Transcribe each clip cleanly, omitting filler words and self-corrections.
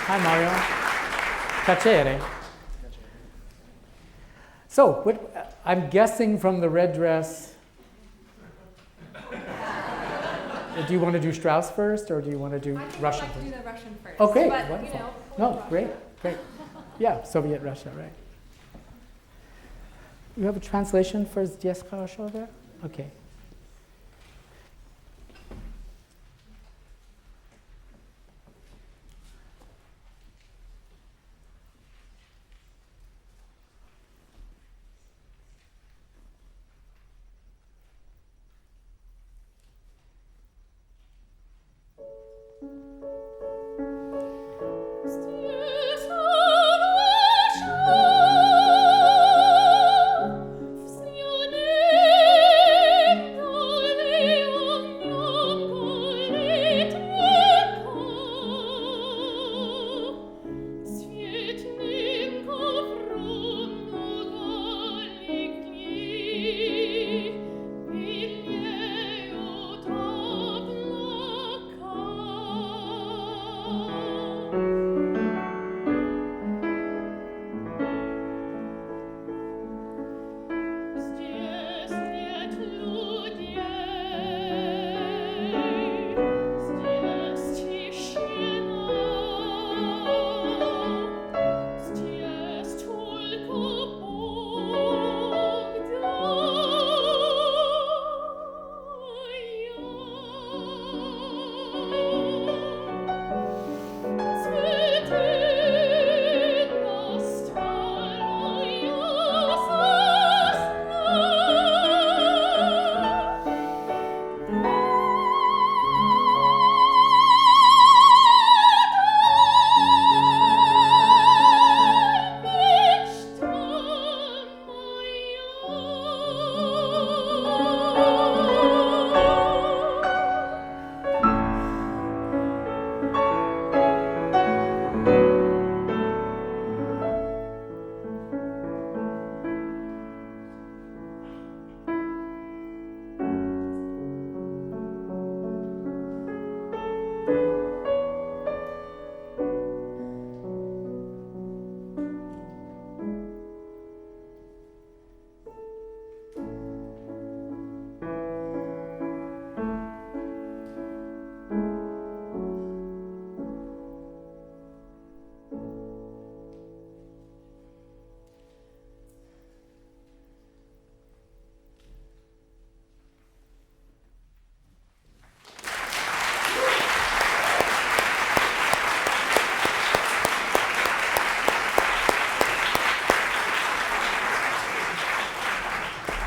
Hi, Mario. Piacere. So, I'm guessing from the red dress. Do you want to do Strauss first, or do you want to do Russian first? I would like to do the Russian first. Okay, but, wonderful. Russia. Great. Yeah, Soviet Russia, right. You have a translation for Здесь хорошо there? Okay.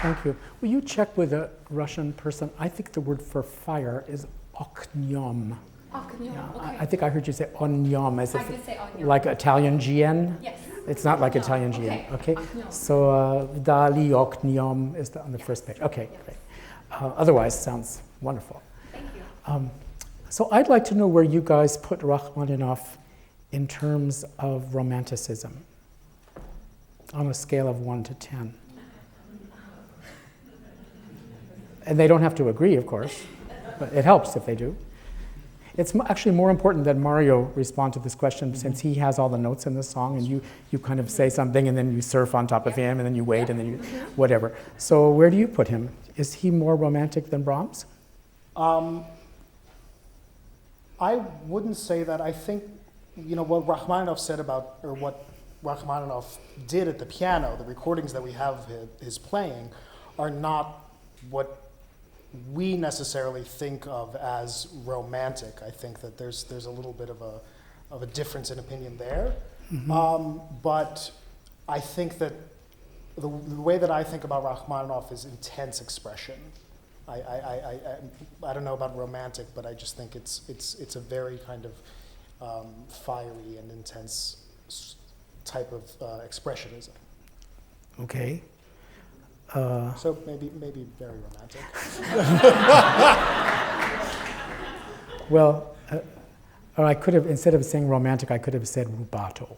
Thank you. Will you check with a Russian person? I think the word for fire is oknyom. Oknyom, Yeah, okay. I think I heard you say onyom, as I if did say onyom. like Italian GN. Yes. It's not like Oknyom, Italian GN. Okay. Oknyom. So Dali oknyom is on the first page. Okay, Yes. great. Otherwise, sounds wonderful. Thank you. So I'd like to know where you guys put Rachmaninoff in terms of romanticism on a scale of 1 to 10. And they don't have to agree, of course, but it helps if they do. It's actually more important that Mario respond to this question since he has all the notes in the song, and you kind of say something and then you surf on top of him and then you wait and then you whatever. So where do you put him? Is he more romantic than Brahms? I wouldn't say that. I think, what Rachmaninoff said about, or what Rachmaninoff did at the piano, the recordings that we have his playing, are not what we necessarily think of as romantic. I think that there's a little bit of a difference in opinion there. Mm-hmm. But I think that the way that I think about Rachmaninoff is intense expression. I don't know about romantic, but I just think it's a very kind of fiery and intense type of expressionism. Okay. So maybe very romantic. Well, or I could have, instead of saying romantic, I could have said rubato.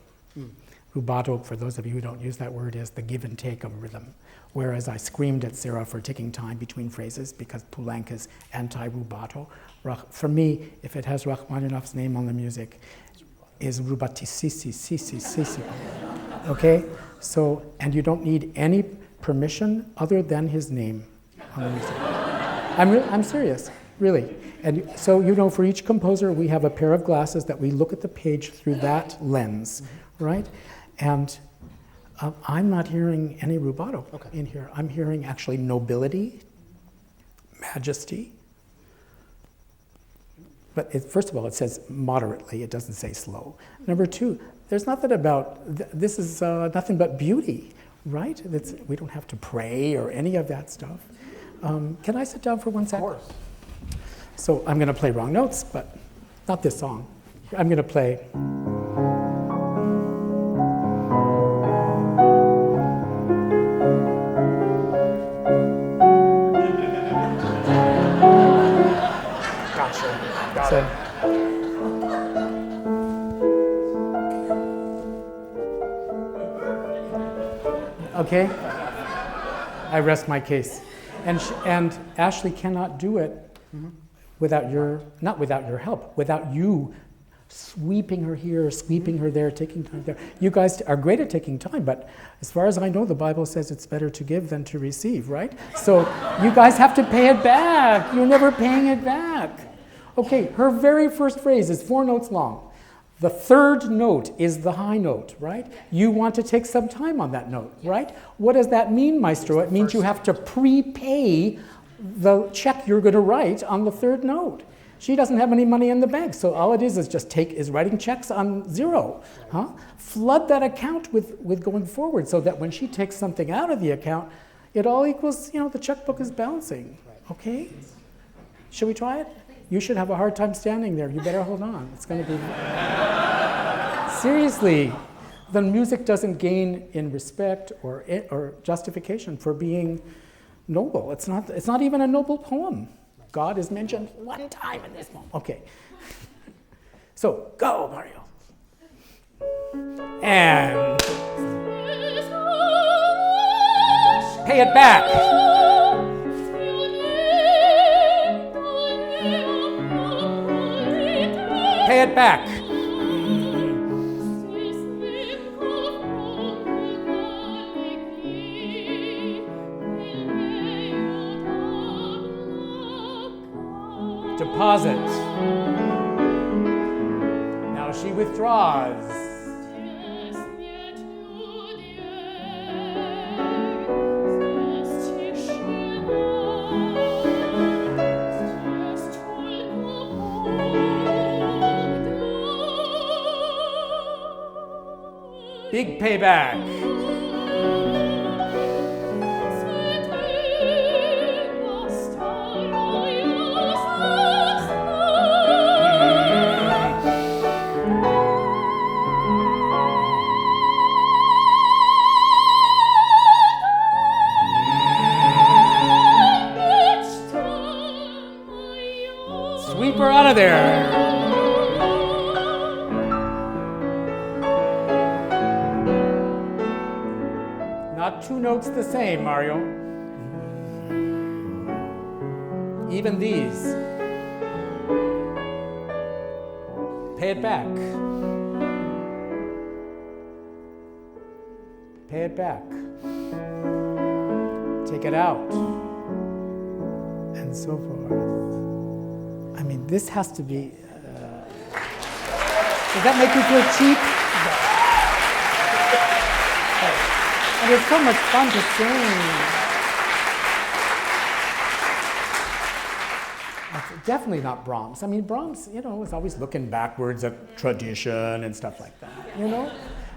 Rubato, for those of you who don't use that word, is the give and take of rhythm. Whereas I screamed at Sarah for taking time between phrases because Poulenc is anti-rubato. For me, if it has Rachmaninoff's name on the music, is rubatisisi. Okay? So, and you don't need any permission other than his name on the music. I'm serious, really. And so, for each composer, we have a pair of glasses that we look at the page through that lens, right? And I'm not hearing any rubato in here. I'm hearing actually nobility, majesty. But first of all, it says moderately. It doesn't say slow. Number two, there's nothing about, this is nothing but beauty, right? We don't have to pray or any of that stuff. Can I sit down for 1 second? Of course. So I'm going to play wrong notes, but not this song. I'm going to play. Got it. Okay? I rest my case. And Ashly cannot do it without not without your help, without you sweeping her here, sweeping her there, taking time there. You guys are great at taking time, but as far as I know, the Bible says it's better to give than to receive, right? So you guys have to pay it back. You're never paying it back. Okay, her very first phrase is 4 notes long. The third note is the high note, right? You want to take some time on that note, right? What does that mean, Maestro? It means you have to prepay the check you're going to write on the third note. She doesn't have any money in the bank, so all it is writing checks on zero. Huh? Flood that account with going forward so that when she takes something out of the account, it all equals, the checkbook is bouncing, okay? Should we try it? You should have a hard time standing there. You better hold on. It's going to be... Seriously, the music doesn't gain in respect or justification for being noble. It's not even a noble poem. God is mentioned 1 time in this poem. Okay. So, go, Mario. And... pay it back. Pay it back. Deposit. Now she withdraws. Big payback. Sweep her out of there. Not 2 notes the same, Mario. Even these. Pay it back. Pay it back. Take it out. And so forth. I mean, this has to be... does that make you feel cheap? And it's so much fun to sing. It's definitely not Brahms. I mean, Brahms, is always looking backwards at tradition and stuff like that,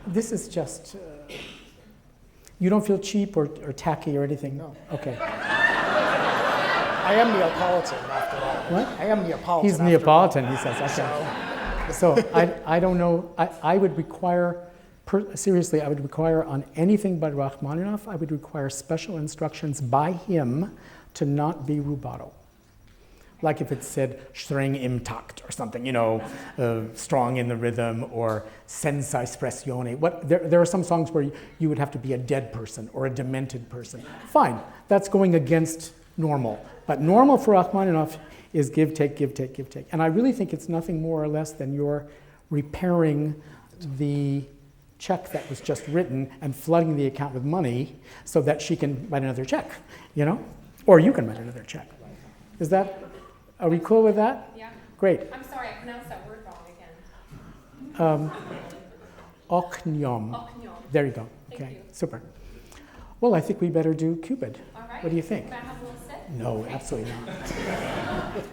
This is just... you don't feel cheap or tacky or anything? No. Okay. I am Neapolitan, after all. What? I am Neapolitan. He's Neapolitan, he says. Okay. So I don't know. I would require... seriously, I would require on anything by Rachmaninoff, I would require special instructions by him to not be rubato. Like if it said streng im takt or something, strong in the rhythm, or senza espressione. There are some songs where you would have to be a dead person or a demented person. Fine, that's going against normal. But normal for Rachmaninoff is give, take, give, take, give, take. And I really think it's nothing more or less than your repairing the check that was just written and flooding the account with money so that she can write another check, you know? Or you can write another check. Is that, are we cool with that? Yeah. Great. I'm sorry, I pronounced that word wrong again. Oknyom. Oknyom. There you go. Thank Okay, you. super. Well, I think we better do Cupid. All right. What do you think? Can I have a little sip? No, absolutely not.